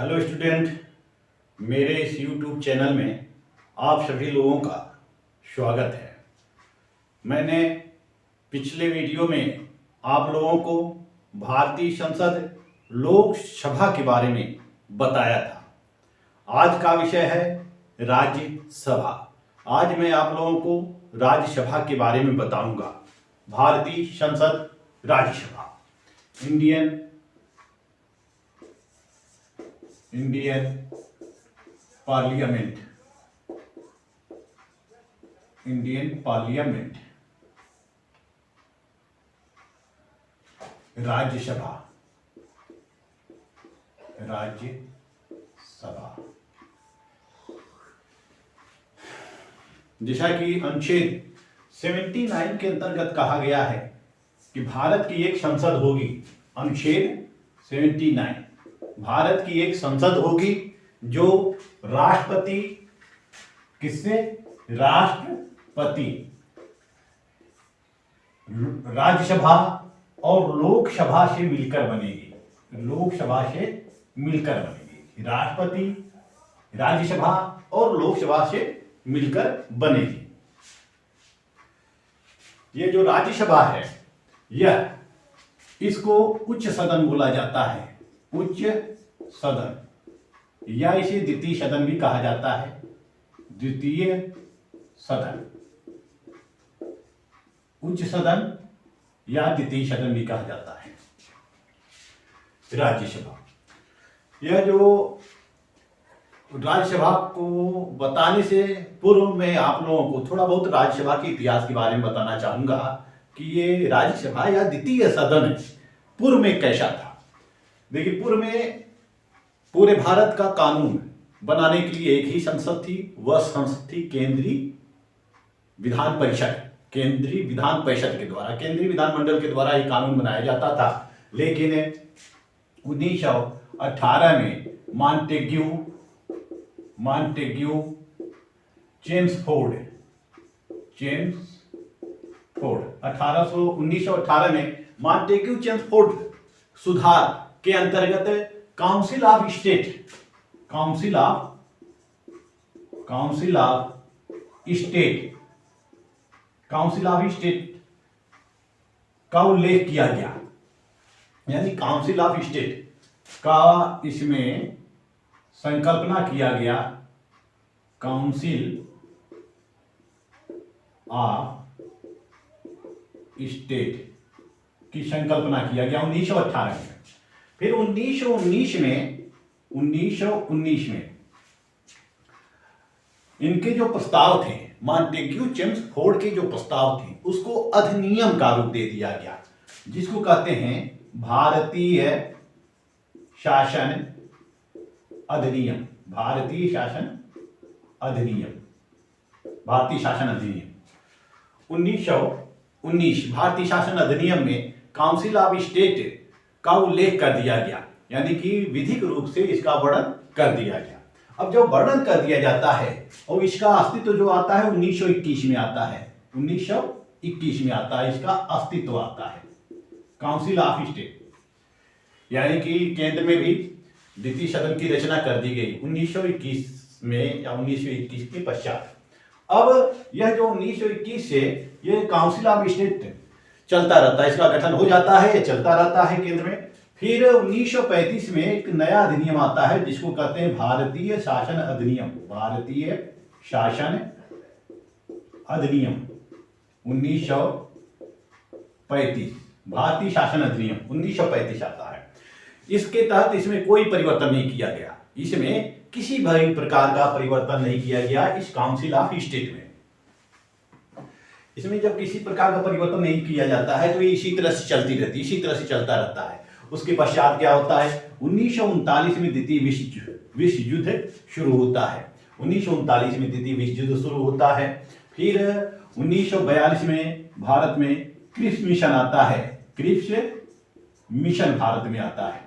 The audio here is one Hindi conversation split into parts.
हेलो स्टूडेंट, मेरे इस यूट्यूब चैनल में आप सभी लोगों का स्वागत है। मैंने पिछले वीडियो में आप लोगों को भारतीय संसद लोकसभा के बारे में बताया था। आज का विषय है राज्यसभा। आज मैं आप लोगों को राज्यसभा के बारे में बताऊंगा। भारतीय संसद राज्यसभा, इंडियन पार्लियामेंट, राज्यसभा। जैसा कि अनुच्छेद 79 के अंतर्गत कहा गया है कि भारत की एक संसद होगी। अनुच्छेद 79, भारत की एक संसद होगी जो राष्ट्रपति राज्यसभा और लोकसभा से मिलकर बनेगी। राष्ट्रपति, राज्यसभा और लोकसभा से मिलकर बनेगी। ये जो राज्यसभा है, यह इसको उच्च सदन बोला जाता है। उच्च सदन, या इसे द्वितीय सदन भी कहा जाता है। द्वितीय सदन, उच्च सदन या द्वितीय सदन भी कहा जाता है राज्यसभा। यह जो राज्यसभा को बताने से पूर्व में आप लोगों को थोड़ा बहुत राज्यसभा के इतिहास के बारे में बताना चाहूंगा कि ये राज्यसभा या द्वितीय सदन पूर्व में कैसा था। देखिए, पूर्व में पूरे भारत का कानून बनाने के लिए एक ही संसद थी। वह संसद थी केंद्रीय विधान परिषद। केंद्रीय विधान परिषद के द्वारा, केंद्रीय विधानमंडल के द्वारा ही कानून बनाया जाता था। लेकिन 1918 में मॉन्टेग्यू चेम्सफोर्ड 1918 में मॉन्टेग्यू चेम्सफोर्ड सुधार के अंतर्गत काउंसिल ऑफ स्टेट का उल्लेख किया गया। यानी काउंसिल ऑफ स्टेट का इसमें संकल्पना किया गया। काउंसिल ऑफ स्टेट की संकल्पना किया गया 1918 में। फिर 1919 में इनके जो प्रस्ताव थे, मॉन्टेग्यू चेम्सफोर्ड के जो प्रस्ताव थे, उसको अधिनियम का रूप दे दिया गया, जिसको कहते हैं भारतीय शासन अधिनियम। भारतीय शासन अधिनियम 1919 भारतीय शासन अधिनियम में काउंसिल ऑफ स्टेट का उल्लेख कर दिया गया। यानी कि विधिक रूप से इसका वर्णन कर दिया गया। अब जब वर्णन कर दिया जाता है और इसका अस्तित्व जो आता है 1921 में आता है। 1921 में आता है, इसका अस्तित्व आता है काउंसिल ऑफ स्टेट। यानी कि केंद्र में भी द्वितीय सदन की रचना कर दी गई 1921 में या 1921 के पश्चात। अब यह जो 1921 से यह काउंसिल ऑफ स्टेट चलता रहता है, इसका गठन हो जाता है, ये चलता रहता है केंद्र में। फिर 1935 में एक नया अधिनियम आता है जिसको कहते हैं भारतीय शासन अधिनियम। भारतीय शासन अधिनियम 1935, भारतीय शासन अधिनियम 1935 आता है। इसके तहत इसमें कोई परिवर्तन नहीं किया गया। इसमें किसी भी प्रकार का परिवर्तन नहीं किया गया इस काउंसिल ऑफ स्टेट में। इसमें जब किसी प्रकार का परिवर्तन नहीं किया जाता है तो ये इसी तरह से चलती रहती है, इसी तरह से चलता रहता है। उसके पश्चात क्या होता है, 1939 में द्वितीय विश्व युद्ध शुरू होता है। 1939 में द्वितीय विश्व युद्ध शुरू होता है। फिर 1942 में भारत में क्रिप्स मिशन आता है। क्रिप्स मिशन भारत में आता है।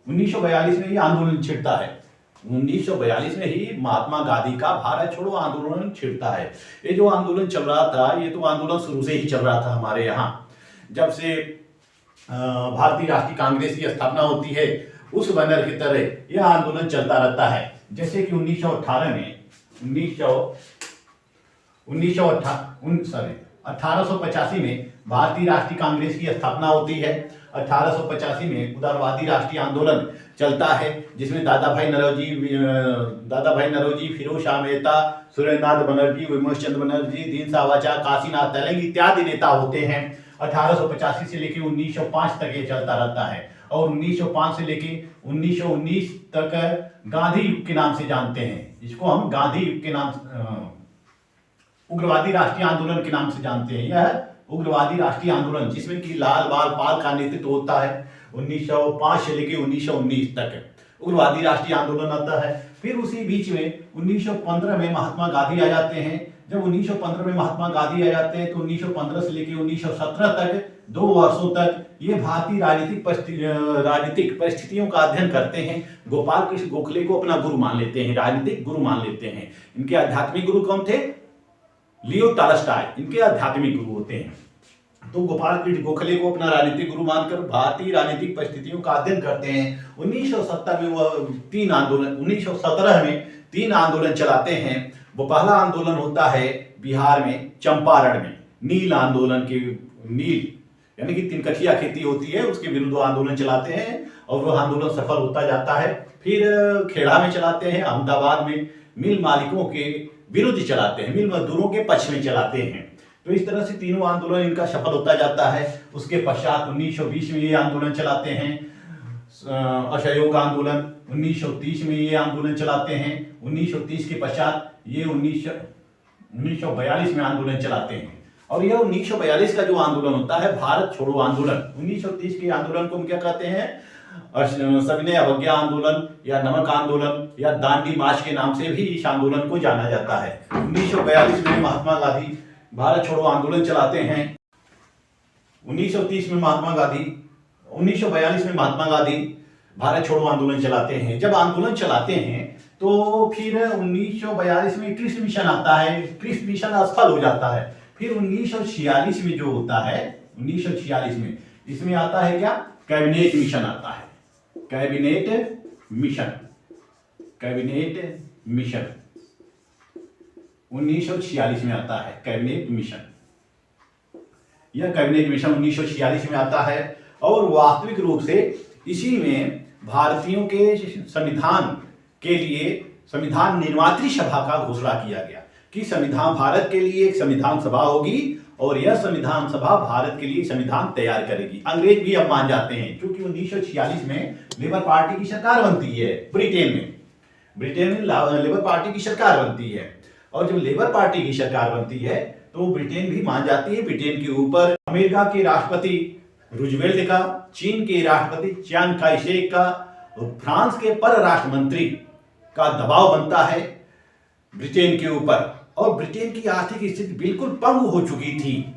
1942 में ये आंदोलन छिड़ता है। 1942 में ही महात्मा गांधी का भारत छोड़ो आंदोलन छिड़ता है। ये जो आंदोलन चल रहा था, ये तो आंदोलन शुरू से ही चल रहा था हमारे यहाँ। जब से भारतीय राष्ट्रीय कांग्रेस की स्थापना होती है उस बैनर की तरह यह आंदोलन चलता रहता है। जैसे कि 1885 में भारतीय राष्ट्रीय कांग्रेस की स्थापना होती है। 1885 में उदारवादी राष्ट्रीय आंदोलन चलता है, जिसमें दादा भाई नौरोजी, फिरोज शाह मेहता, सुरेंद्रनाथ बनर्जी, विमोच चंद्र बनर्जी, दीन सावरकर, काशीनाथ तेलंग इत्यादि नेता होते हैं। 1885 से लेकर 1905 तक ये चलता रहता है और 1905 से लेकर 1919 तक गांधी युग के नाम से जानते हैं। इसको हम गांधी युग के नाम, उग्रवादी राष्ट्रीय आंदोलन के नाम से जानते हैं। यह उग्रवादी राष्ट्रीय आंदोलन जिसमें कि लाल बाल पाल का नेतृत्व होता है। 1905 से लेकर 1919 तक उग्रवादी राष्ट्रीय आंदोलन आता है। फिर उसी बीच में 1915 में महात्मा गांधी आ जाते हैं। जब 1915 में महात्मा गांधी आ जाते हैं तो 1915 से लेकर 1917 तक 2 वर्षों तक ये भारतीय राजनीतिक परिस्थितियों का अध्ययन करते हैं। गोपाल कृष्ण गोखले को अपना गुरु मान लेते हैं, राजनीतिक गुरु मान लेते हैं। इनके आध्यात्मिक गुरु कौन थे? लियो टॉल्स्टॉय इनके आध्यात्मिक गुरु होते हैं। तो गोपाल कृष्ण गोखले को अपना राजनीतिक गुरु मानकर भारतीय राजनीतिक परिस्थितियों का अध्ययन करते हैं। 1917 में वह 1917 में 3 आंदोलन चलाते हैं। वो पहला आंदोलन होता है बिहार में चंपारण में, नील आंदोलन के, नील यानी कि 3 कठिया खेती होती है, उसके विरुद्ध आंदोलन चलाते हैं और वह आंदोलन सफल होता जाता है। फिर खेड़ा में चलाते हैं, अहमदाबाद में मिल मालिकों के विरुद्ध चलाते हैं, मिल मजदूरों के पक्ष में चलाते हैं। तो इस तरह से तीनों आंदोलन इनका सफल होता जाता है। उसके पश्चात 1920 में ये आंदोलन चलाते हैं, असहयोग आंदोलन। 1930 में ये आंदोलन चलाते हैं। 1930 के पश्चात ये 1942 में आंदोलन चलाते हैं। और यह 1942 का जो आंदोलन होता है भारत छोड़ो आंदोलन, 1930 के आंदोलन को हम क्या कहते हैं? सविनय अवज्ञा आंदोलन या नमक आंदोलन या दांडी मार्च के नाम से भी इस आंदोलन को जाना जाता है। 1942 में महात्मा गांधी भारत छोड़ो आंदोलन चलाते हैं। 1930 में महात्मा गांधी, 1942 में महात्मा गांधी भारत छोड़ो आंदोलन चलाते हैं। जब आंदोलन चलाते हैं तो फिर 1942 में कृष्ण मिशन आता है, कृष्ण मिशन असफल हो जाता है। फिर 1946 में जो होता है, 1946 में इसमें आता है क्या? कैबिनेट मिशन आता है, कैबिनेट मिशन 1946 में आता है कैबिनेट मिशन। यह कैबिनेट मिशन 1946 में आता है और वास्तविक रूप से इसी में भारतीयों के संविधान के लिए संविधान निर्मात्री सभा का घोषणा किया गया कि संविधान, भारत के लिए एक संविधान सभा होगी और यह संविधान सभा भारत के लिए संविधान तैयार करेगी। अंग्रेज भी अब मान जाते हैं क्योंकि 1946 में लेबर पार्टी की सरकार बनती है ब्रिटेन में लेबर पार्टी की सरकार बनती है। और जब लेबर पार्टी की सरकार बनती है तो ब्रिटेन भी मान जाती है। ब्रिटेन के ऊपर अमेरिका के राष्ट्रपति रूजवेल्ट का, चीन के राष्ट्रपति चियांग काई शेक का, फ्रांस के परराष्ट्र मंत्री का दबाव बनता है ब्रिटेन के ऊपर। और ब्रिटेन की आर्थिक स्थिति बिल्कुल पंगु हो चुकी थी।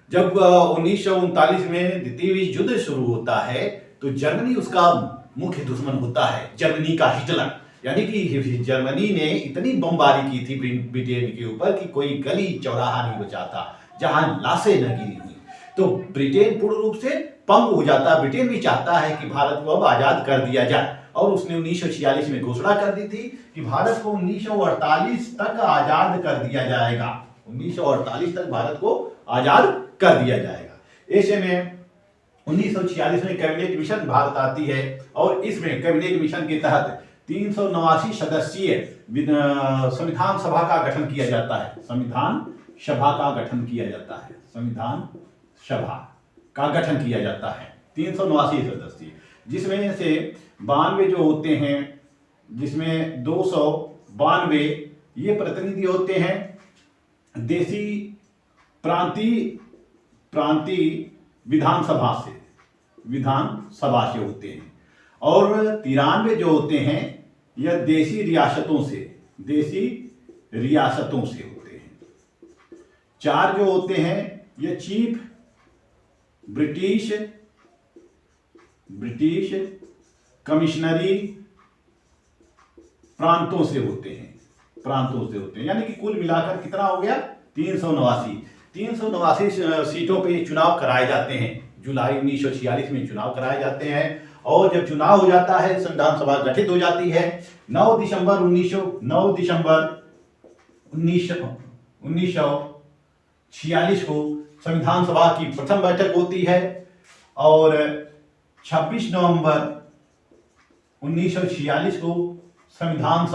जब 1939 में द्वितीय विश्व युद्ध शुरू होता है तो जर्मनी उसका मुख्य दुश्मन होता है, जर्मनी का हिटलर। यानी कि जर्मनी ने इतनी बमबारी की थी ब्रिटेन के ऊपर कि कोई गली चौराहा नहीं बचा था जहां लाशें न गिरी हुई। तो ब्रिटेन पूर्ण रूप से पंगु हो जाता है। ब्रिटेन भी चाहता है कि भारत को अब आजाद कर दिया जाए और उसने 1946 में घोषणा कर दी थी कि भारत को 1948 तक आजाद कर दिया जाएगा। 1948 तक भारत को आजाद कर दिया जाएगा। ऐसे में 1946 में कैबिनेट मिशन भारत आती है और इसमें कैबिनेट मिशन के तहत 389 सदस्यीय संविधान सभा का गठन किया जाता है। संविधान सभा का गठन किया जाता है। संविधान सभा का गठन किया जाता है 389 सदस्य, जिसमें से 92 जो होते हैं, जिसमें 292 ये प्रतिनिधि होते हैं देसी प्रांतीय विधानसभा से होते हैं और 93 जो होते हैं यह देसी रियासतों से होते हैं। 4 जो होते हैं यह चीफ ब्रिटिश कमिश्नरी प्रांतों से होते हैं। यानी कि कुल मिलाकर कितना हो गया? 389 सीटों पे चुनाव कराए जाते हैं। जुलाई 1946 में चुनाव कराए जाते हैं और जब चुनाव हो जाता है संविधान सभा गठित हो जाती है। 9 दिसंबर 1946 को संविधान सभा की प्रथम बैठक होती है और 26 नवंबर 1946 को संविधान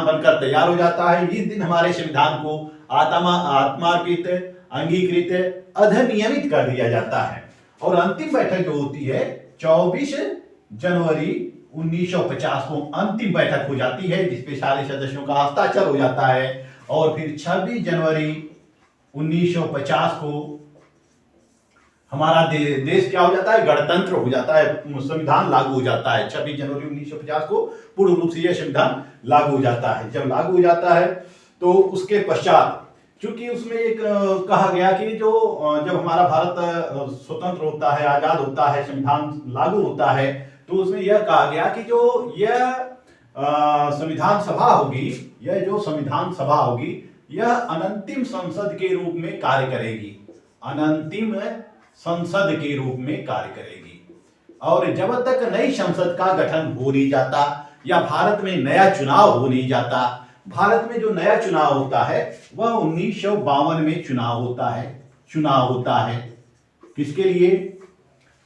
बनकर तैयार हो जाता है। इस दिन हमारे संविधान को आत्मार्पित, अंगीकृत, अधिनियमित कर दिया जाता है। और अंतिम बैठक जो होती है 24 जनवरी 1950 को अंतिम बैठक हो जाती है, जिसपे सारे सदस्यों का हस्ताक्षर हो जाता है। और फिर 26 जनवरी 1950 को हमारा देश क्या हो जाता है, गणतंत्र हो जाता है, संविधान लागू हो जाता है। 26 जनवरी 1950 को पूर्ण रूप से यह संविधान लागू हो जाता है। जब लागू हो जाता है तो उसके पश्चात, चूंकि उसमें एक कहा गया कि जो जब हमारा भारत स्वतंत्र होता है, आजाद होता है, संविधान लागू होता है, तो उसमें यह कहा गया कि जो यह संविधान सभा होगी, यह अनंतिम संसद के रूप में कार्य करेगी, अनंतिम संसद के रूप में कार्य करेगी। और जब तक नई संसद का गठन हो नहीं जाता या भारत में नया चुनाव हो नहीं जाता, भारत में जो नया चुनाव होता है वह 1952 में चुनाव होता है। किसके लिए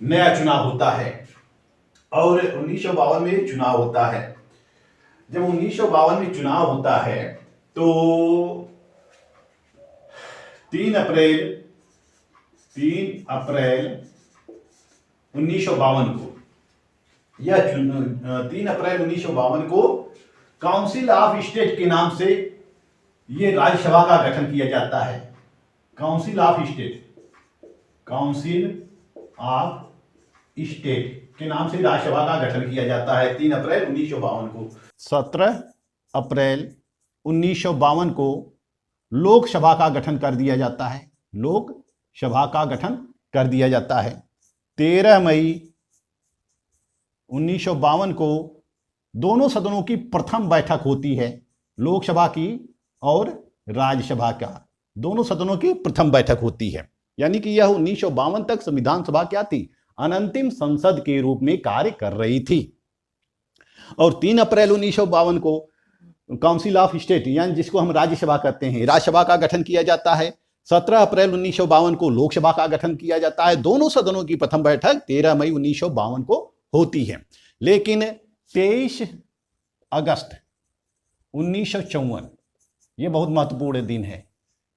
नया चुनाव होता है? और 1952 में चुनाव होता है। जब 1952 में चुनाव होता है तो 3 अप्रैल 1952 को, यह 3 अप्रैल 1952 को काउंसिल ऑफ स्टेट के नाम से ये राज्यसभा का गठन किया जाता है। काउंसिल ऑफ स्टेट के नाम से राज्यसभा का गठन किया जाता है 3 अप्रैल 1952 को। 17 अप्रैल 1952 को लोकसभा का गठन कर दिया जाता है। लोकसभा का गठन कर दिया जाता है। 13 मई 1952 को दोनों सदनों की प्रथम बैठक होती है, लोकसभा की और राज्यसभा का, दोनों सदनों की प्रथम बैठक होती है। यानी कि यह 1952 तक संविधान सभा क्या थी? अनंतिम संसद के रूप में कार्य कर रही थी। और 3 अप्रैल 1952 को काउंसिल ऑफ स्टेट, यानी जिसको हम राज्यसभा कहते हैं, राज्यसभा का गठन किया जाता है। 17 अप्रैल 1952 को लोकसभा का गठन किया जाता है। दोनों सदनों की प्रथम बैठक 13 मई 1952 को होती है। लेकिन 23 अगस्त 1954, यह बहुत महत्वपूर्ण दिन है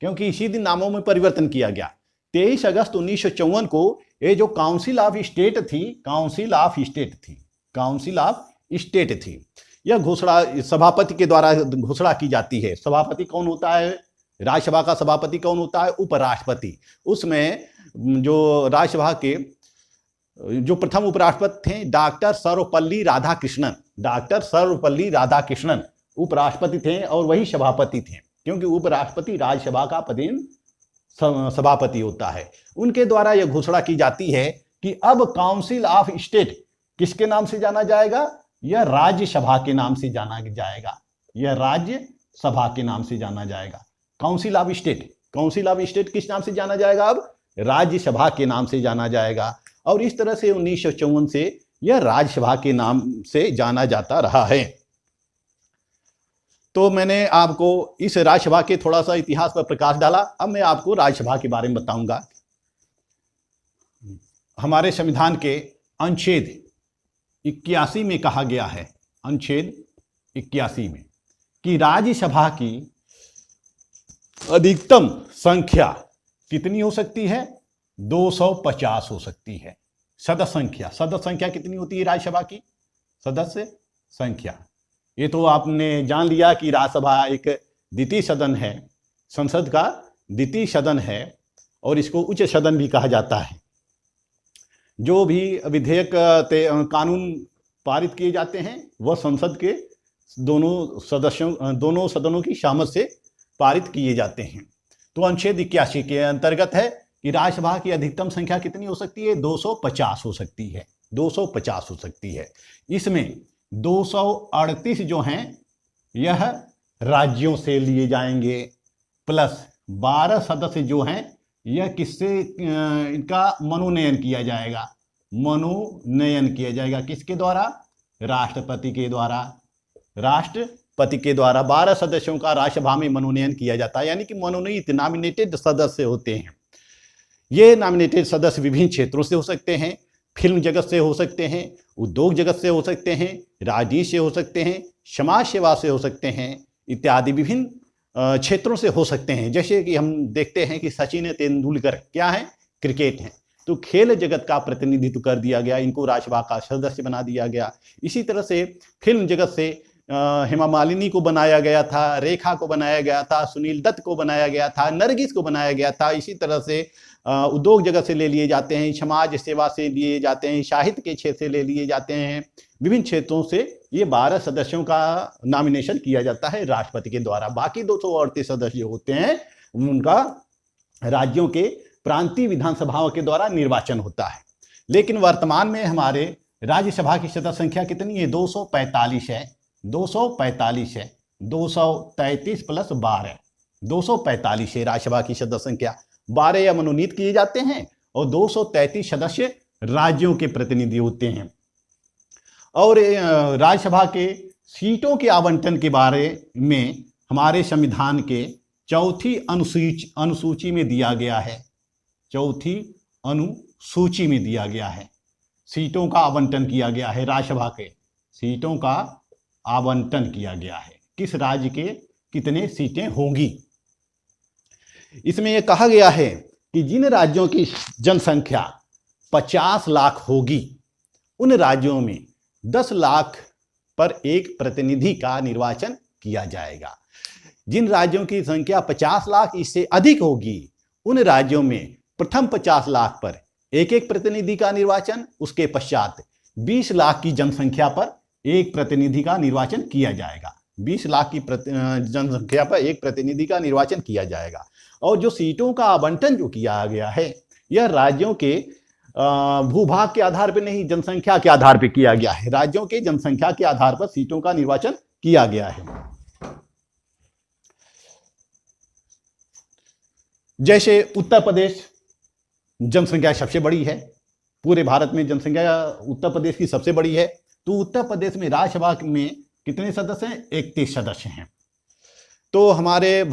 क्योंकि इसी दिन नामों में परिवर्तन किया गया। 23 अगस्त 1954 को ये जो काउंसिल ऑफ स्टेट थी, यह घोषणा सभापति के द्वारा घोषणा की जाती है। सभापति कौन होता है? राज्यसभा का सभापति कौन होता है? उपराष्ट्रपति। उसमें जो राज्यसभा के जो प्रथम उपराष्ट्रपति थे डॉक्टर सर्वपल्ली राधाकृष्णन उपराष्ट्रपति थे और वही सभापति थे, क्योंकि उपराष्ट्रपति राज्यसभा का पदेन सभापति होता है। उनके द्वारा यह घोषणा की जाती है कि अब काउंसिल ऑफ स्टेट किसके नाम से जाना जाएगा? यह राज्यसभा के नाम से जाना जाएगा। काउंसिल ऑफ स्टेट किस नाम से जाना जाएगा? अब राज्यसभा के नाम से जाना जाएगा। और इस तरह से 1954 से यह राज्यसभा के नाम से जाना जाता रहा है। तो मैंने आपको इस राज्यसभा के थोड़ा सा इतिहास पर प्रकाश डाला। अब मैं आपको राज्यसभा के बारे में बताऊंगा। हमारे संविधान के अनुच्छेद 81 में कहा गया है, अनुच्छेद 81 में, कि राज्यसभा की अधिकतम संख्या कितनी हो सकती है? 250 हो सकती है। सदस्य संख्या कितनी होती है राज्यसभा की? सदस्य संख्या, ये तो आपने जान लिया कि राज्यसभा एक द्वितीय सदन है, संसद का द्वितीय सदन है और इसको उच्च सदन भी कहा जाता है। जो भी विधेयक कानून पारित किए जाते हैं वह संसद के दोनों सदनों की सहमति से पारित किए जाते हैं। तो अनुच्छेद 81 के अंतर्गत है कि राज्यसभा की अधिकतम संख्या कितनी हो सकती है? 250 हो सकती है। 250 हो सकती है। इसमें 238 जो हैं यह राज्यों से लिए जाएंगे, प्लस 12 सदस्य जो हैं यह किससे इनका मनोनयन किया जाएगा? मनोनयन किया जाएगा। किसके द्वारा? राष्ट्रपति के द्वारा। राष्ट्रपति के द्वारा 12 सदस्यों का राज्यसभा में मनोनयन किया जाता है, यानी कि मनोनीत नामिनेटेड सदस्य होते हैं। ये नामिनेटेड सदस्य विभिन्न क्षेत्रों से हो सकते हैं, फिल्म जगत से हो सकते हैं, उद्योग जगत से हो सकते हैं, राजनीति से हो सकते हैं, समाज सेवा से हो सकते हैं, इत्यादि विभिन्न क्षेत्रों से हो सकते हैं। जैसे कि हम देखते हैं कि सचिन तेंदुलकर क्या है? क्रिकेट है, तो खेल जगत का प्रतिनिधित्व कर दिया गया, इनको राज्यसभा का सदस्य बना दिया गया। इसी तरह से फिल्म जगत से हेमा मालिनी को बनाया गया था, रेखा को बनाया गया था, सुनील दत्त को बनाया गया था, नरगिस को बनाया गया था। इसी तरह से उद्योग जगत से ले लिए जाते हैं, समाज सेवा से लिए जाते हैं, साहित्य के क्षेत्र से ले लिए जाते हैं, विभिन्न क्षेत्रों से ये 12 सदस्यों का नॉमिनेशन किया जाता है राष्ट्रपति के द्वारा। बाकी 238 सदस्य होते हैं उनका राज्यों के प्रांतीय विधानसभाओं के द्वारा निर्वाचन होता है। लेकिन वर्तमान में हमारे राज्यसभा की सदस्य संख्या कितनी है? 245 है। 245 है, 233 प्लस 12, 245 है राज्यसभा की सदस्य संख्या। 12 या मनोनीत किए जाते हैं और 233 सदस्य राज्यों के प्रतिनिधि होते हैं। और राज्यसभा के सीटों के आवंटन के बारे में हमारे संविधान के चौथी अनुसूची में दिया गया है। चौथी अनुसूची में दिया गया है, सीटों का आवंटन किया गया है। राज्यसभा के सीटों का आवंटन किया गया है, किस राज्य के कितने सीटें होंगी। इसमें यह कहा गया है कि जिन राज्यों की जनसंख्या 50 लाख होगी उन राज्यों में 10 लाख पर एक प्रतिनिधि का निर्वाचन किया जाएगा। जिन राज्यों की संख्या 50 लाख इससे अधिक होगी उन राज्यों में प्रथम 50 लाख पर एक एक प्रतिनिधि का निर्वाचन, उसके पश्चात 20 लाख की जनसंख्या पर एक प्रतिनिधि का निर्वाचन किया जाएगा। 20 लाख की जनसंख्या पर एक प्रतिनिधि का निर्वाचन किया जाएगा। और जो सीटों का आवंटन जो किया गया है यह राज्यों के भूभाग के आधार पर नहीं, जनसंख्या के आधार पर किया गया है। राज्यों के जनसंख्या के आधार पर सीटों का निर्वाचन किया गया है। जैसे उत्तर प्रदेश जनसंख्या सबसे बड़ी है, पूरे भारत में जनसंख्या उत्तर प्रदेश की सबसे बड़ी है, तो उत्तर प्रदेश में राज्यसभा में कितने सदस्य हैं? 31 सदस्य हैं। तो हमारे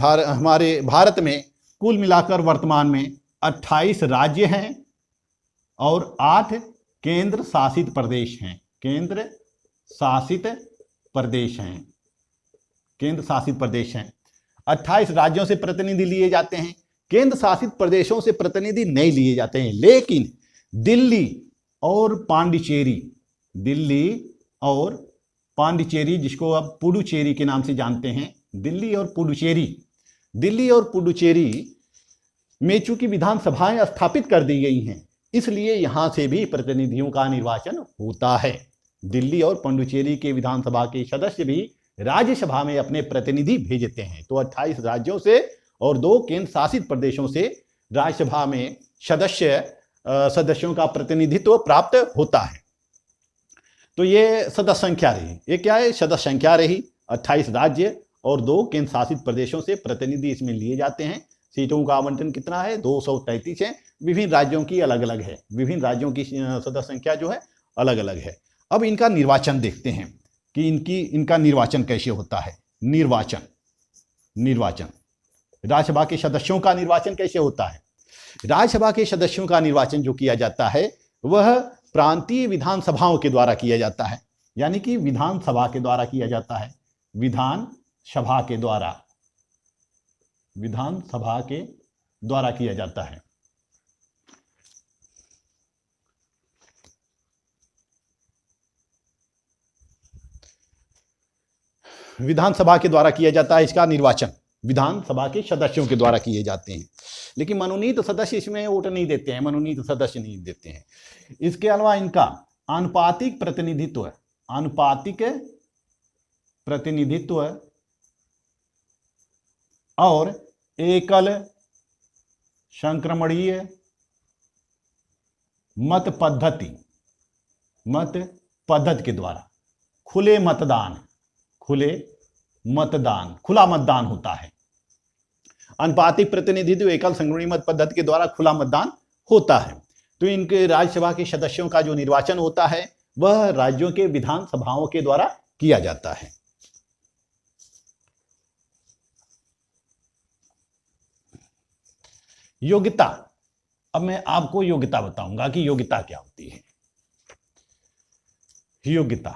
भारत में कुल मिलाकर वर्तमान में 28 राज्य हैं और 8 केंद्र शासित प्रदेश हैं। केंद्र शासित प्रदेश हैं, केंद्र शासित प्रदेश हैं। 28 राज्यों से प्रतिनिधि लिए जाते हैं, केंद्र शासित प्रदेशों से प्रतिनिधि नहीं लिए जाते हैं। लेकिन दिल्ली और पांडिचेरी जिसको अब पुडुचेरी के नाम से जानते हैं, दिल्ली और पुडुचेरी में चूंकि विधानसभाएं स्थापित कर दी गई हैं, इसलिए यहां से भी प्रतिनिधियों का निर्वाचन होता है। दिल्ली और पुडुचेरी के विधानसभा के सदस्य भी राज्यसभा में अपने प्रतिनिधि भेजते हैं। तो 28 राज्यों से और 2 केंद्र शासित प्रदेशों से राज्यसभा में सदस्यों का प्रतिनिधित्व प्राप्त होता है। तो ये सदस्य संख्या रही। ये क्या है? सदस्य संख्या रही। 28 राज्य और 2 केंद्र शासित प्रदेशों से प्रतिनिधि इसमें लिए जाते हैं। सीटों का आवंटन कितना है? 233 है। विभिन्न राज्यों की अलग अलग है, विभिन्न राज्यों की सदस्य संख्या जो है अलग अलग है। अब इनका निर्वाचन देखते हैं कि इनका निर्वाचन कैसे होता है। निर्वाचन राज्यसभा के सदस्यों का निर्वाचन कैसे होता है? राज्यसभा के सदस्यों का निर्वाचन जो किया जाता है वह प्रांतीय विधानसभाओं के द्वारा किया जाता है, यानी कि विधानसभा के द्वारा किया जाता है। विधानसभा के द्वारा किया जाता है। विधानसभा के द्वारा किया जाता है इसका निर्वाचन। विधानसभा के सदस्यों के द्वारा किए जाते हैं। लेकिन मनोनीत सदस्य इसमें वोट नहीं देते हैं, मनोनीत सदस्य नहीं देते हैं। इसके अलावा इनका आनुपातिक प्रतिनिधित्व और एकल संक्रमणीय मत पद्धति के द्वारा खुला मतदान होता है। अनुपातिक प्रतिनिधित्व एकल संक्रमणीय मत पद्धति के द्वारा खुला मतदान होता है। तो इनके राज्यसभा के सदस्यों का जो निर्वाचन होता है वह राज्यों के विधानसभाओं के द्वारा किया जाता है। योग्यता, अब मैं आपको योग्यता बताऊंगा कि योग्यता क्या होती है। योग्यता,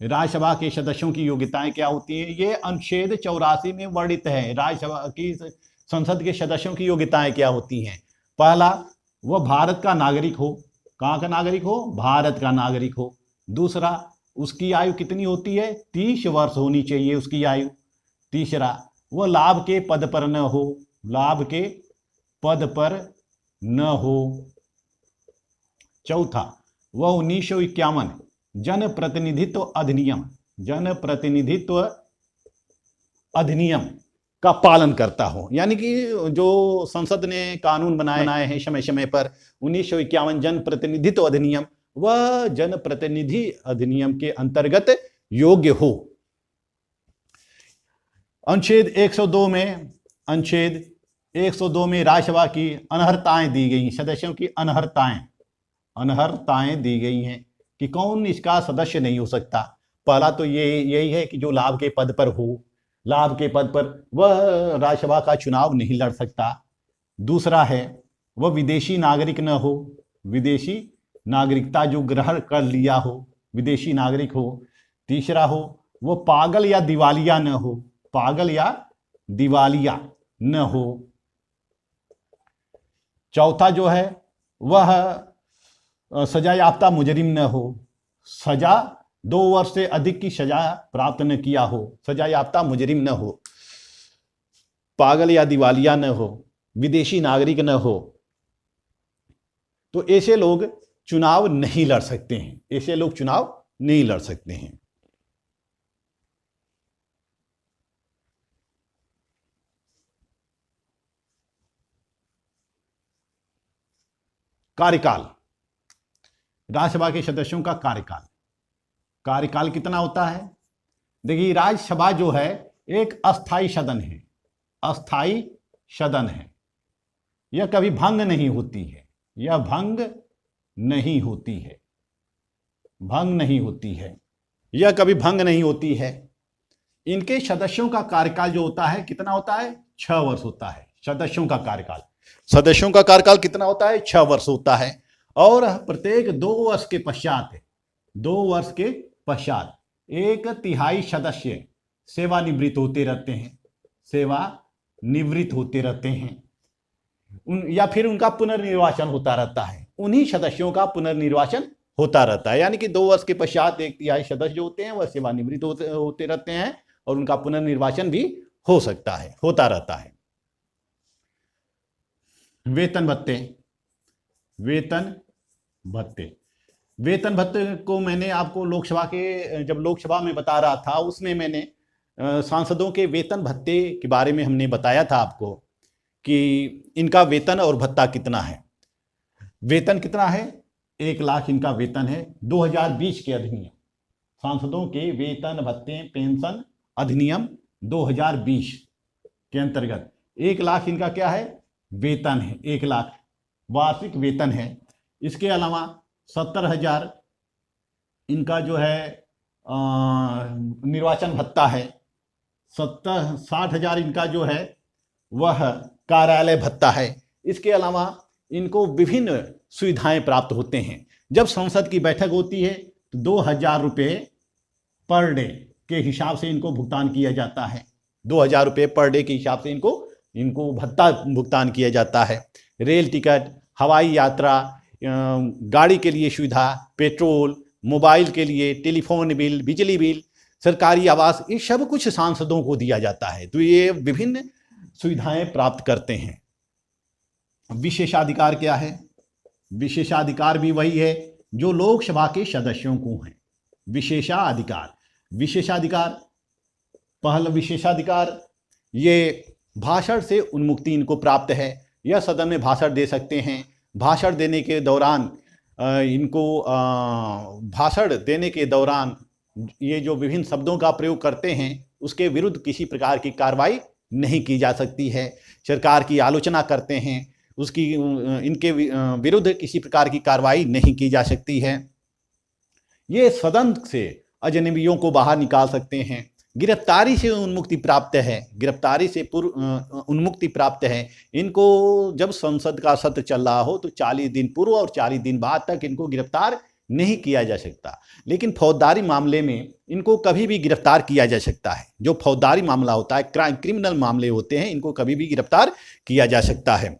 राज्यसभा के सदस्यों की योग्यताएं क्या होती हैं, ये अनुच्छेद 84 में वर्णित है। राज्यसभा की संसद के सदस्यों की योग्यताएं क्या होती हैं। पहला, वह भारत का नागरिक हो। कहाँ का नागरिक हो, भारत का नागरिक हो। दूसरा, उसकी आयु कितनी होती है, 30 वर्ष होनी चाहिए उसकी आयु। तीसरा, वह लाभ के पद पर न हो, लाभ के पद पर न हो। चौथा, वह 1951 जन प्रतिनिधित्व अधिनियम का पालन करता हो। यानी कि जो संसद ने कानून बनाए हैं समय समय पर, 1951 जन प्रतिनिधित्व अधिनियम, वह जन प्रतिनिधि अधिनियम के अंतर्गत योग्य हो। अनुच्छेद 102 में राज्यसभा की अनर्हताएं दी गई, सदस्यों की अनर्हताएं दी गई हैं कि कौन इसका सदस्य नहीं हो सकता। पहला तो यही है कि जो लाभ के पद पर हो, लाभ के पद पर वह राज्यसभा का चुनाव नहीं लड़ सकता। दूसरा है, वह विदेशी नागरिक न हो, विदेशी नागरिकता जो ग्रहण कर लिया हो, विदेशी नागरिक हो। तीसरा हो, वह पागल या दिवालिया न हो, पागल या दिवालिया न हो। चौथा जो है, वह सजा याफ्ता मुजरिम न हो, सजा 2 वर्ष से अधिक की सजा प्राप्त न किया हो, सजा याफ्ता मुजरिम न हो, पागल या दिवालिया न हो, विदेशी नागरिक न हो। तो ऐसे लोग चुनाव नहीं लड़ सकते हैं, ऐसे लोग चुनाव नहीं लड़ सकते हैं। कार्यकाल, राज्यसभा के सदस्यों का कार्यकाल कितना होता है। देखिए, राज्यसभा जो है एक अस्थाई सदन है, अस्थाई सदन है। यह कभी भंग नहीं होती है, यह भंग नहीं होती है, भंग नहीं होती है, यह कभी भंग नहीं होती है। इनके सदस्यों का कार्यकाल जो होता है कितना होता है, 6 वर्ष होता है। सदस्यों का कार्यकाल कितना होता है, 6 वर्ष होता है। और प्रत्येक 2 वर्ष के पश्चात 1/3 सदस्य सेवानिवृत्त होते रहते हैं, या फिर उनका पुनर्निर्वाचन होता रहता है। उन्हीं सदस्यों का पुनर्निर्वाचन होता रहता है। यानी कि 2 वर्ष के पश्चात 1/3 सदस्य जो होते हैं वह सेवानिवृत्त होते रहते हैं और उनका पुनर्निर्वाचन भी होता रहता है। वेतन भत्ते को मैंने आपको जब लोकसभा में बता रहा था, उसमें मैंने सांसदों के वेतन भत्ते के बारे में हमने बताया था आपको कि इनका वेतन और भत्ता कितना है। वेतन कितना है, 1 लाख इनका वेतन है। 2020 के अधिनियम, सांसदों के वेतन भत्ते पेंशन अधिनियम 2020 के अंतर्गत 1 लाख इनका क्या है, वेतन है। 1 लाख वार्षिक वेतन है। इसके अलावा 70,000 इनका जो है निर्वाचन भत्ता है। 60,000 इनका जो है वह कार्यालय भत्ता है। इसके अलावा इनको विभिन्न सुविधाएं प्राप्त होते हैं। जब संसद की बैठक होती है तो 2,000 रुपये पर डे के हिसाब से इनको भुगतान किया जाता है। 2,000 रुपये पर डे के हिसाब से इनको भत्ता भुगतान किया जाता है। रेल टिकट, हवाई यात्रा, गाड़ी के लिए सुविधा, पेट्रोल, मोबाइल के लिए, टेलीफोन बिल, बिजली बिल, सरकारी आवास, ये सब कुछ सांसदों को दिया जाता है। तो ये विभिन्न सुविधाएं प्राप्त करते हैं। विशेषाधिकार क्या है, विशेषाधिकार भी वही है जो लोकसभा के सदस्यों को है। विशेषाधिकार पहला विशेषाधिकार, ये भाषण से उन्मुक्ति इनको प्राप्त है। यह सदन में भाषण दे सकते हैं। भाषण देने के दौरान ये जो विभिन्न शब्दों का प्रयोग करते हैं उसके विरुद्ध किसी प्रकार की कार्रवाई नहीं की जा सकती है। सरकार की आलोचना करते हैं, उसकी इनके विरुद्ध किसी प्रकार की कार्रवाई नहीं की जा सकती है। ये सदन से अजनबियों को बाहर निकाल सकते हैं, गिरफ्तारी से उन्मुक्ति प्राप्त है, गिरफ्तारी से उन्मुक्ति प्राप्त है। इनको जब संसद का सत्र चल रहा हो तो 40 दिन पूर्व और 40 दिन बाद तक इनको गिरफ्तार नहीं किया जा सकता, लेकिन फौजदारी मामले में इनको कभी भी गिरफ्तार किया जा सकता है। जो फौजदारी मामला होता है, क्रिमिनल मामले होते हैं, इनको कभी भी गिरफ्तार किया जा सकता है।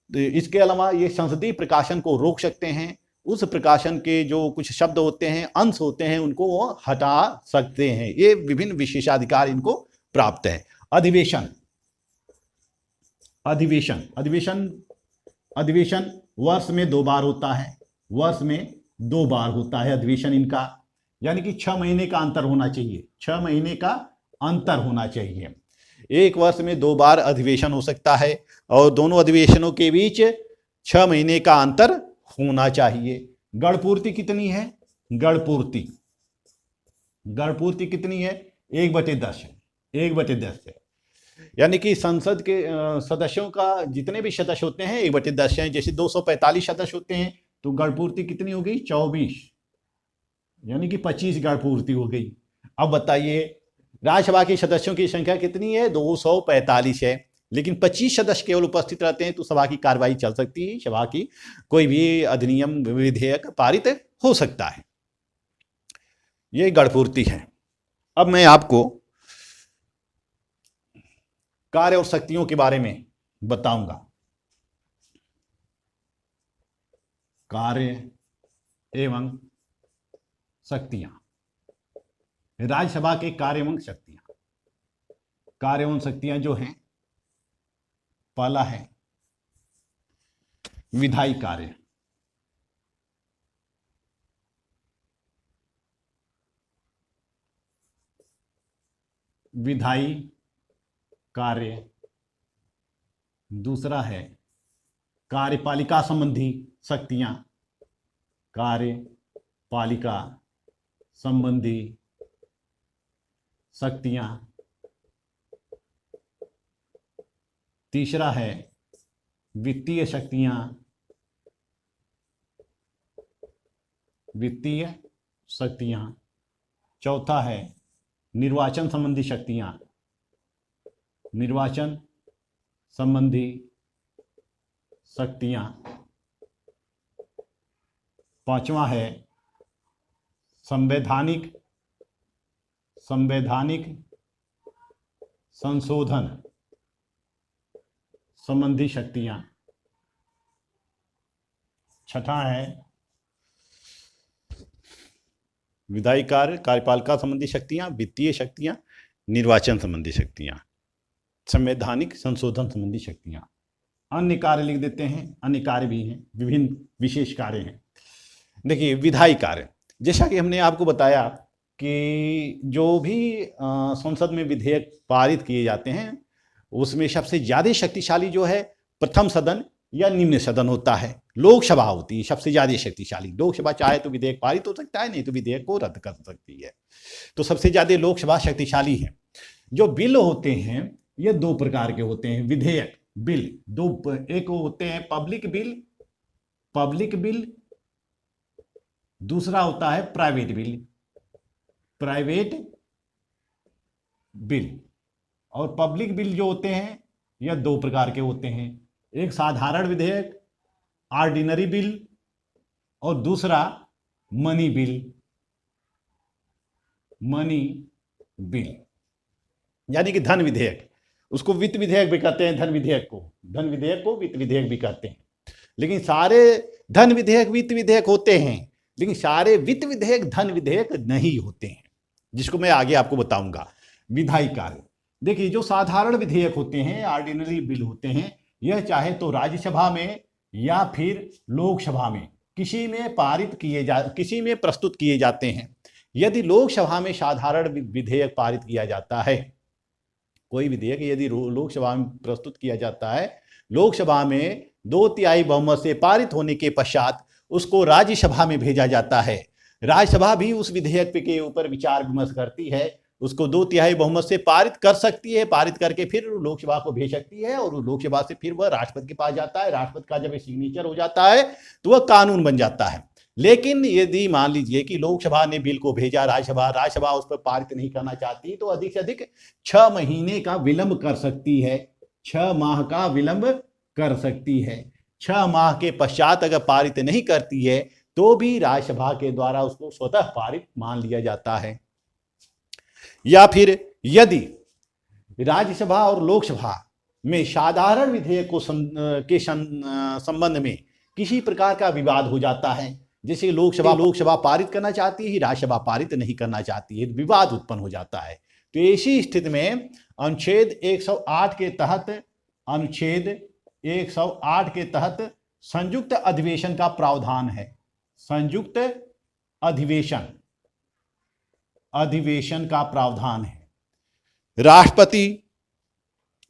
इसके अलावा ये संसदीय प्रकाशन को रोक सकते हैं, उस प्रकाशन के जो कुछ शब्द होते हैं, अंश होते हैं, उनको वो हटा सकते हैं। ये विभिन्न विशेषाधिकार इनको प्राप्त है। अधिवेशन अधिवेशन अधिवेशन अधिवेशन वर्ष में 2 बार होता है, वर्ष में 2 बार होता है अधिवेशन इनका, यानी कि 6 महीने का अंतर होना चाहिए, 6 महीने का अंतर होना चाहिए। एक वर्ष में 2 बार अधिवेशन हो सकता है और दोनों अधिवेशनों के बीच 6 महीने का अंतर होना चाहिए। गणपूर्ति कितनी है? गणपूर्ति कितनी है? 1/10 है, 1/10 है। यानी कि संसद के सदस्यों का जितने भी सदस्य होते हैं 1/10 हैं। जैसे 245 सदस्य होते हैं तो गणपूर्ति कितनी हो गई? 24, यानी कि 25 गणपूर्ति हो गई। अब बताइए राज्यसभा के सदस्यों की संख्या कितनी है? 245 है, लेकिन 25 सदस्य केवल उपस्थित रहते हैं तो सभा की कार्रवाई चल सकती है, सभा की कोई भी अधिनियम विधेयक पारित हो सकता है। ये गणपूर्ति है। अब मैं आपको कार्य और शक्तियों के बारे में बताऊंगा। कार्य एवं शक्तियां, राज्यसभा के कार्य एवं शक्तियां। कार्य एवं शक्तियां जो हैं, पहला है विधायी कार्य, विधायी कार्य। दूसरा है कार्यपालिका संबंधी शक्तियां, कार्यपालिका संबंधी शक्तियां। तीसरा है वित्तीय शक्तियां, वित्तीय शक्तियां। चौथा है निर्वाचन संबंधी शक्तियां, निर्वाचन संबंधी शक्तियां। पांचवा है संवैधानिक संशोधन संबंधी शक्तियां। छठा है विधायी कार्य, कार्यपालिका संबंधी शक्तियां, वित्तीय शक्तियां, निर्वाचन संबंधी शक्तियां, संवैधानिक संशोधन संबंधी शक्तियां। अन्य कार्य लिख देते हैं, अन्य कार्य भी हैं, विभिन्न विशेष कार्य हैं। देखिए विधायी कार्य, जैसा कि हमने आपको बताया कि जो भी संसद में विधेयक पारित किए जाते हैं उसमें सबसे ज़्यादा शक्तिशाली जो है प्रथम सदन या निम्न सदन होता है। लोकसभा होती है सबसे ज़्यादा शक्तिशाली। लोकसभा चाहे तो विधेयक पारित हो सकता है, नहीं तो विधेयक को रद्द कर सकती है। तो सबसे ज़्यादा लोकसभा शक्तिशाली है। जो बिल होते हैं ये 2 प्रकार के होते हैं। विधेयक बिल दो, एक होते हैं पब्लिक बिल, दूसरा होता है प्राइवेट बिल। और पब्लिक बिल जो होते हैं यह 2 प्रकार के होते हैं। एक साधारण विधेयक ऑर्डिनरी बिल और दूसरा मनी बिल यानी कि धन विधेयक। उसको वित्त विधेयक भी कहते हैं, धन विधेयक को वित्त विधेयक भी कहते हैं। लेकिन सारे धन विधेयक वित्त विधेयक होते हैं, लेकिन सारे वित्त विधेयक धन विधेयक नहीं होते हैं, जिसको मैं आगे आपको बताऊंगा। विधायी कार्य, देखिए जो साधारण विधेयक होते हैं, ऑर्डिनरी बिल होते हैं, यह चाहे तो राज्यसभा में या फिर लोकसभा में किसी में प्रस्तुत किए जाते हैं। यदि लोकसभा में साधारण विधेयक पारित किया जाता है, कोई विधेयक यदि लोकसभा में प्रस्तुत किया जाता है, लोकसभा में 2/3 बहुमत से पारित होने के पश्चात उसको राज्यसभा में भेजा जाता है। राज्यसभा भी उस विधेयक के ऊपर विचार विमर्श करती है उसको 2/3 बहुमत से पारित कर सकती है, पारित करके फिर लोकसभा को भेज सकती है और लोकसभा से फिर वह राष्ट्रपति के पास जाता है। राष्ट्रपति का जब सिग्नेचर हो जाता है तो वह कानून बन जाता है। लेकिन यदि मान लीजिए कि लोकसभा ने बिल को भेजा राज्यसभा उस पर पारित नहीं करना चाहती तो अधिक से अधिक 6 महीने का विलंब कर सकती है, 6 माह का विलंब कर सकती है। 6 माह के पश्चात अगर पारित नहीं करती है तो भी राज्यसभा के द्वारा उसको स्वतः पारित मान लिया जाता है। या फिर यदि राज्यसभा और लोकसभा में साधारण विधेयक के संबंध में किसी प्रकार का विवाद हो जाता है, जैसे लोकसभा पारित करना चाहती है, राज्यसभा पारित नहीं करना चाहती है, विवाद उत्पन्न हो जाता है, तो ऐसी स्थिति में अनुच्छेद 108 के तहत संयुक्त अधिवेशन का प्रावधान है। संयुक्त अधिवेशन का प्रावधान है। राष्ट्रपति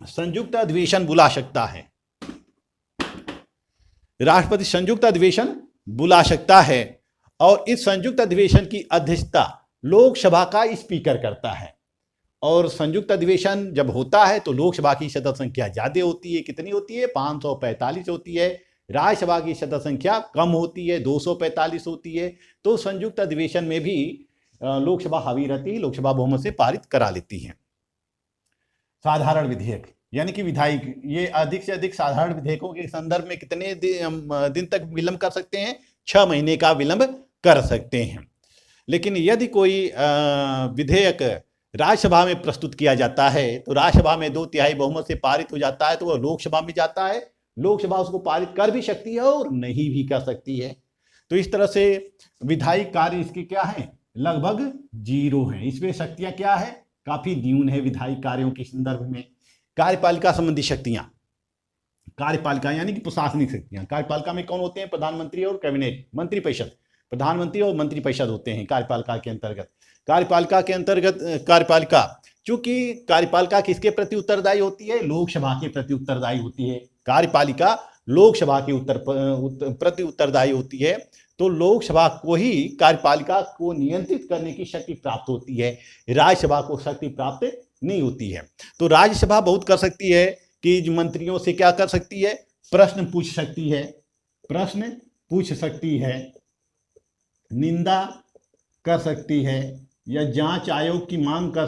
संयुक्त अधिवेशन बुला सकता है। राष्ट्रपति संयुक्त अधिवेशन बुला सकता है और इस संयुक्त अधिवेशन की अध्यक्षता लोकसभा का स्पीकर करता है। और संयुक्त अधिवेशन जब होता है तो लोकसभा की सदस्य संख्या ज्यादा होती है। कितनी होती है? 545 होती है। राज्यसभा की सदस्य संख्या कम होती है, 245 होती है। तो संयुक्त अधिवेशन में भी लोकसभा हावी रहती है, लोकसभा बहुमत से पारित करा लेती है। साधारण विधेयक यानी कि विधायिक, ये अधिक से अधिक साधारण विधेयकों के संदर्भ में कितने दिन तक विलंब कर सकते हैं? 6 महीने का विलंब कर सकते हैं। लेकिन यदि कोई विधेयक राज्यसभा में प्रस्तुत किया जाता है तो राज्यसभा में 2/3 बहुमत से पारित हो जाता है तो वह लोकसभा में जाता है। लोकसभा उसको पारित कर भी सकती है और नहीं भी कर सकती है। तो इस तरह से विधायिक कार्य इसके क्या है? लगभग 0 है। इसमें शक्तियां क्या है? काफी न्यून है विधायिक कार्यों के संदर्भ में। कार्यपालिका संबंधी शक्तियां, कार्यपालिका यानी कि प्रशासनिक शक्तियां। कार्यपालिका में कौन होते हैं? प्रधानमंत्री और कैबिनेट मंत्रिपरिषद। प्रधानमंत्री और मंत्रिपरिषद होते हैं कार्यपालिका के अंतर्गत। कार्यपालिका चूंकि कार्यपालिका किसके प्रति उत्तरदायी होती है? लोकसभा के प्रति उत्तरदायी होती है। कार्यपालिका लोकसभा के प्रति उत्तरदायी होती है। तो लोकसभा को ही कार्यपालिका को नियंत्रित करने की शक्ति प्राप्त होती है, राज्यसभा को शक्ति प्राप्त नहीं होती है। तो राज्यसभा बहुत कर सकती है कि मंत्रियों से क्या कर सकती है? प्रश्न पूछ सकती है, निंदा कर सकती है या जांच आयोग की मांग कर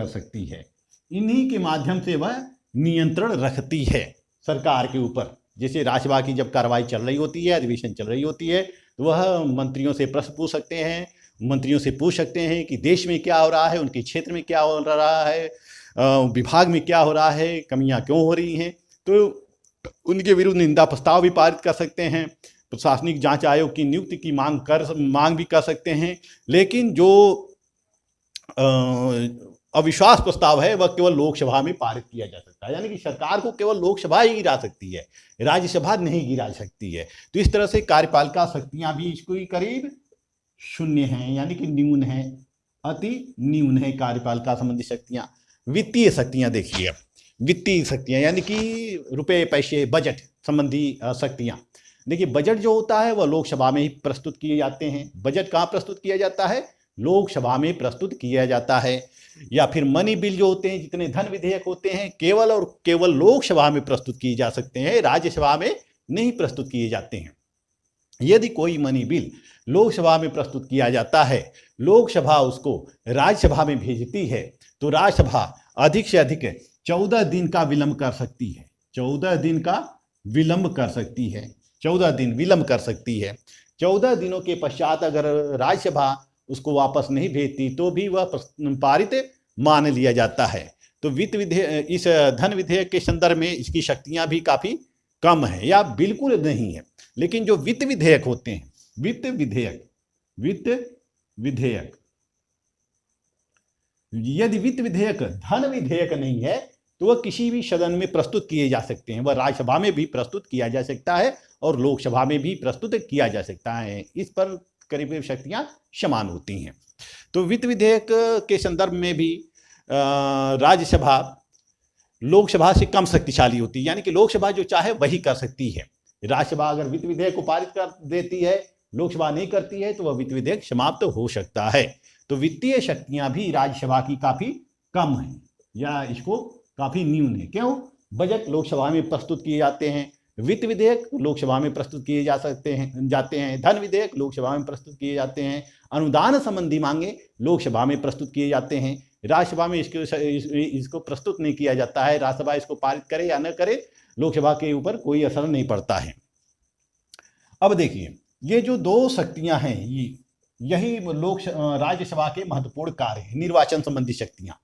सकती है। इन्हीं के माध्यम से वह नियंत्रण रखती है सरकार के ऊपर। जैसे राज्यसभा की जब कार्रवाई चल रही होती है, अधिवेशन चल रही होती है, तो वह मंत्रियों से प्रश्न पूछ सकते हैं। मंत्रियों से पूछ सकते हैं कि देश में क्या हो रहा है, उनके क्षेत्र में क्या हो रहा है, विभाग में क्या हो रहा है, कमियां क्यों हो रही हैं। तो उनके विरुद्ध निंदा प्रस्ताव भी पारित कर सकते हैं। प्रशासनिक जांच आयोग की नियुक्ति की मांग भी कर सकते हैं। लेकिन जो अविश्वास प्रस्ताव है वह केवल लोकसभा में पारित किया जा सकता है, यानी कि सरकार को केवल लोकसभा ही गिरा सकती है, राज्यसभा नहीं गिरा सकती है। तो इस तरह से कार्यपालिका शक्तियां भी इसको करीब 0 हैं, यानी कि न्यून है, अति न्यून है कार्यपालिका संबंधी शक्तियां। वित्तीय शक्तियां देखिए, वित्तीय शक्तियां यानी कि रुपए पैसे बजट संबंधी शक्तियां। देखिए बजट जो होता है वह लोकसभा में ही प्रस्तुत किए जाते हैं। बजट कहाँ प्रस्तुत किया जाता है? लोकसभा में प्रस्तुत किया जाता है। या फिर मनी बिल जो होते हैं, जितने धन विधेयक होते हैं, केवल और केवल लोकसभा में प्रस्तुत किए जा सकते हैं, राज्यसभा में नहीं प्रस्तुत किए जाते हैं। यदि कोई मनी बिल लोकसभा में प्रस्तुत किया जाता है, लोकसभा उसको राज्यसभा में भेजती है, तो राज्यसभा अधिक से अधिक 14 दिन का विलंब कर सकती है। 14 दिन का विलंब कर सकती है। 14 दिन विलंब कर सकती है। 14 दिनों के पश्चात अगर राज्यसभा उसको वापस नहीं भेजती तो भी वह पारित मान लिया जाता है। तो वित्त विधेयक, इस धन विधेयक के संदर्भ में इसकी शक्तियां भी काफी कम है या बिल्कुल नहीं है। लेकिन जो वित्त विधेयक होते हैं, वित्त विधेयक यदि वित्त विधेयक धन विधेयक नहीं है तो वह किसी भी सदन में प्रस्तुत किए जा सकते हैं। वह राज्यसभा में भी प्रस्तुत किया जा सकता है और लोकसभा में भी प्रस्तुत किया जा सकता है। इस पर करीब शक्तियां समान होती हैं। तो वित्त विधेयक के संदर्भ में भी राज्यसभा लोकसभा से कम शक्तिशाली होती है, यानी कि लोकसभा जो चाहे वही कर सकती है। राज्यसभा अगर वित्त विधेयक को पारित कर देती है लोकसभा नहीं करती है तो वह वित्त विधेयक समाप्त हो सकता है। तो वित्तीय शक्तियां भी राज्यसभा की काफी कम है या इसको काफी न्यून है। क्यों? बजट लोकसभा में प्रस्तुत किए जाते हैं, वित्त विधेयक लोकसभा में प्रस्तुत किए जाते हैं, धन विधेयक लोकसभा में प्रस्तुत किए जाते हैं, अनुदान संबंधी मांगे लोकसभा में प्रस्तुत किए जाते हैं। राज्यसभा में इसको प्रस्तुत नहीं किया जाता है। राज्यसभा इसको पारित करे या न करे, लोकसभा के ऊपर कोई असर नहीं पड़ता है। अब देखिए, ये जो दो शक्तियां हैं, यही राज्यसभा के महत्वपूर्ण कार्य हैं, निर्वाचन संबंधी शक्तियां।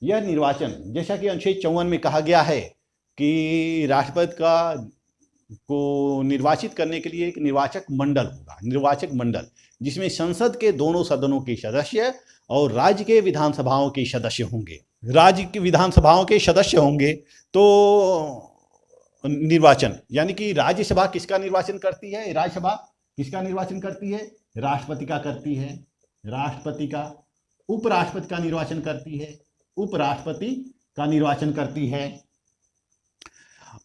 यह निर्वाचन, जैसा कि अनुच्छेद 54 में कहा गया है कि राष्ट्रपति को निर्वाचित करने के लिए एक निर्वाचक मंडल होगा, निर्वाचक मंडल, जिसमें संसद के दोनों सदनों के सदस्य और राज्य के विधानसभाओं के सदस्य होंगे। राज्य की विधानसभाओं के सदस्य होंगे तो निर्वाचन, यानी कि राज्यसभा किसका निर्वाचन करती है? राज्यसभा किसका निर्वाचन करती है? राष्ट्रपति का करती है, राष्ट्रपति का। उपराष्ट्रपति का निर्वाचन करती है, उपराष्ट्रपति का निर्वाचन करती है।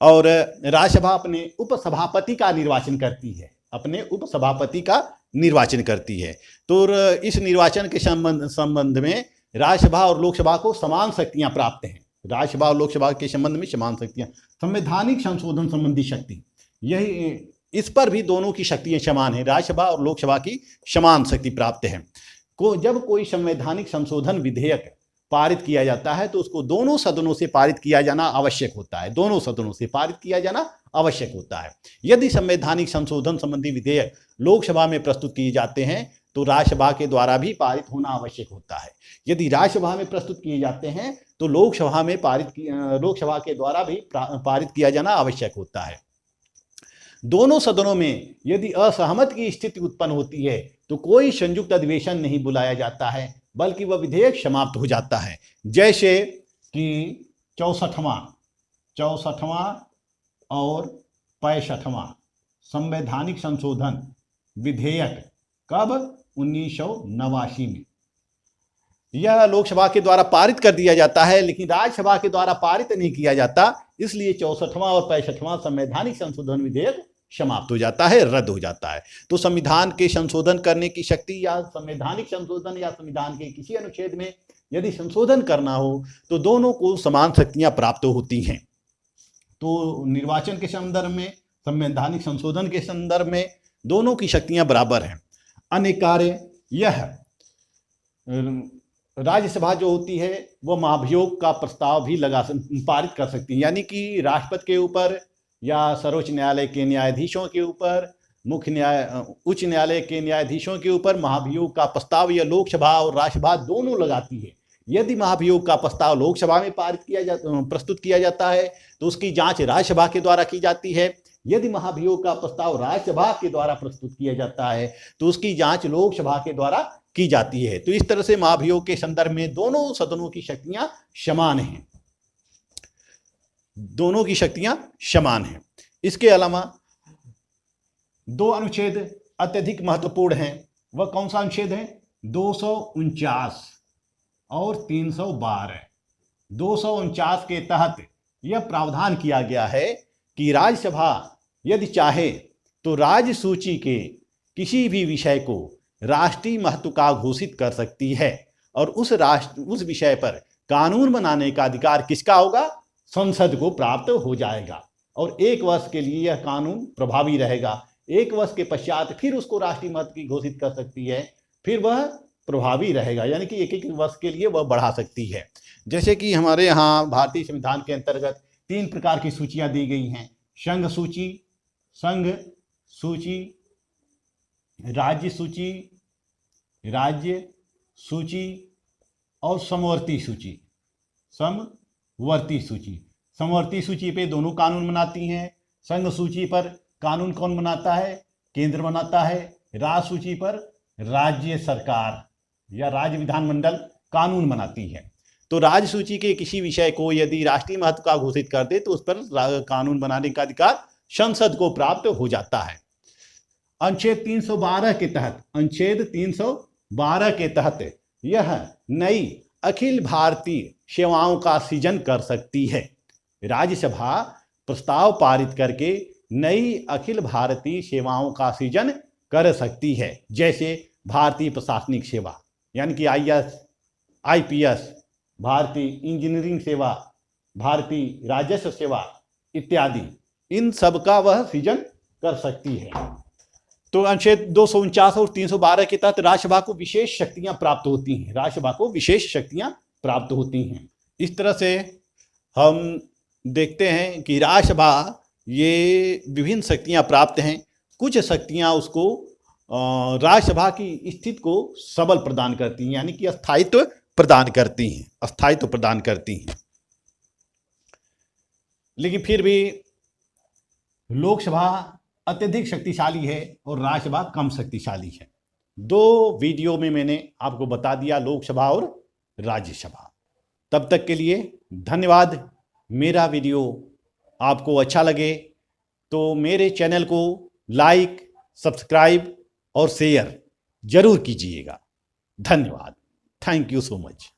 और राज्यसभा अपने उपसभापति का निर्वाचन करती है, अपने उपसभापति का निर्वाचन करती है। तो इस निर्वाचन के संबंध में राज्यसभा और लोकसभा को समान शक्तियां प्राप्त हैं। राज्यसभा और लोकसभा के संबंध में समान शक्तियां। संवैधानिक संशोधन संबंधी शक्ति, यही, इस पर भी दोनों की शक्तियां समान हैं। राज्यसभा और लोकसभा की समान शक्ति प्राप्त है। जब कोई संवैधानिक संशोधन विधेयक पारित किया जाता है तो उसको दोनों सदनों से पारित किया जाना आवश्यक होता है, दोनों सदनों से पारित किया जाना आवश्यक होता है। यदि संवैधानिक संशोधन संबंधी विधेयक लोकसभा में प्रस्तुत किए जाते हैं तो राज्यसभा के द्वारा भी पारित होना आवश्यक होता है। यदि राज्यसभा में प्रस्तुत किए जाते हैं तो लोकसभा के द्वारा भी पारित किया जाना आवश्यक होता है। दोनों सदनों में यदि असहमत की स्थिति उत्पन्न होती है तो कोई संयुक्त अधिवेशन नहीं बुलाया जाता है, बल्कि वह विधेयक समाप्त हो जाता है। जैसे कि 64वां और 65वां संवैधानिक संशोधन विधेयक कब? 1989 में। यह लोकसभा के द्वारा पारित कर दिया जाता है, लेकिन राज्यसभा के द्वारा पारित नहीं किया जाता, इसलिए 64वां और 65वां संवैधानिक संशोधन विधेयक समाप्त हो जाता है, रद्द हो जाता है। तो संविधान के संशोधन करने की शक्ति या संवैधानिक संशोधन या संविधान के किसी अनुच्छेद में यदि संशोधन करना हो तो दोनों को समान शक्तियां प्राप्त होती हैं। तो निर्वाचन के संदर्भ में, संवैधानिक संशोधन के संदर्भ में दोनों की शक्तियां बराबर हैं। अन्य कार्य, यह राज्यसभा जो होती है वह महाभियोग का प्रस्ताव भी पारित कर सकती है, यानी कि राष्ट्रपति के ऊपर या सर्वोच्च न्यायालय के न्यायाधीशों के ऊपर, उच्च न्यायालय के न्यायाधीशों के ऊपर महाभियोग का प्रस्ताव यह लोकसभा और राज्यसभा दोनों लगाती है। यदि महाभियोग का प्रस्ताव लोकसभा में प्रस्तुत किया जाता है तो उसकी जांच राज्यसभा के द्वारा की जाती है। यदि महाभियोग का प्रस्ताव राज्यसभा के द्वारा प्रस्तुत किया जाता है तो उसकी जांच लोकसभा के द्वारा की जाती है। तो इस तरह से महाभियोग के संदर्भ में दोनों सदनों की शक्तियां समान हैं, दोनों की शक्तियां समान हैं। इसके अलावा दो अनुच्छेद अत्यधिक महत्वपूर्ण हैं। वह कौन सा अनुच्छेद है? 249 और 312। 249 के तहत यह प्रावधान किया गया है कि राज्यसभा यदि चाहे तो राज्य सूची के किसी भी विषय को राष्ट्रीय महत्व का घोषित कर सकती है और उस विषय पर कानून बनाने का अधिकार किसका होगा? संसद को प्राप्त हो जाएगा और 1 वर्ष के लिए यह कानून प्रभावी रहेगा। 1 वर्ष के पश्चात फिर उसको राष्ट्रीय महत्व की घोषित कर सकती है, फिर वह प्रभावी रहेगा, यानी कि 1 वर्ष के लिए वह बढ़ा सकती है। जैसे कि हमारे यहाँ भारतीय संविधान के अंतर्गत 3 प्रकार की सूचियां दी गई हैं: संघ सूची, राज्य सूची और समवर्ती सूची। समवर्ती सूची पे दोनों कानून बनाती हैं। संघ सूची पर कानून कौन बनाता है? केंद्र बनाता है। राज्य सूची पर राज्य सरकार या राज्य विधानमंडल कानून बनाती है। तो राज्य सूची के किसी विषय को यदि राष्ट्रीय महत्व का घोषित कर दे तो उस पर कानून बनाने का अधिकार संसद को प्राप्त हो जाता है। अनुच्छेद 312 के तहत यह नई अखिल भारतीय सेवाओं का सृजन कर सकती है। राज्यसभा प्रस्ताव पारित करके नई अखिल भारतीय सेवाओं का सृजन कर सकती है, जैसे भारतीय प्रशासनिक सेवा यानी कि IAS, IPS, भारतीय इंजीनियरिंग सेवा, भारतीय राजस्व सेवा इत्यादि, इन सब का वह सृजन कर सकती है। तो अनुच्छेद 249 और 312 के तहत राज्यसभा को विशेष शक्तियां प्राप्त होती हैं, राज्यसभा को विशेष शक्तियां प्राप्त होती हैं। इस तरह से हम देखते हैं कि राज्यसभा ये विभिन्न शक्तियां प्राप्त हैं। कुछ शक्तियां उसको राज्यसभा की स्थिति को सबल प्रदान करती हैं, यानी कि स्थायित्व प्रदान करती हैं, स्थायित्व प्रदान करती हैं। लेकिन फिर भी लोकसभा अत्यधिक शक्तिशाली है और राज्यसभा कम शक्तिशाली है। 2 वीडियो में मैंने आपको बता दिया लोकसभा और राज्यसभा। तब तक के लिए धन्यवाद। मेरा वीडियो आपको अच्छा लगे तो मेरे चैनल को लाइक, सब्सक्राइब और शेयर जरूर कीजिएगा। धन्यवाद। Thank you so much.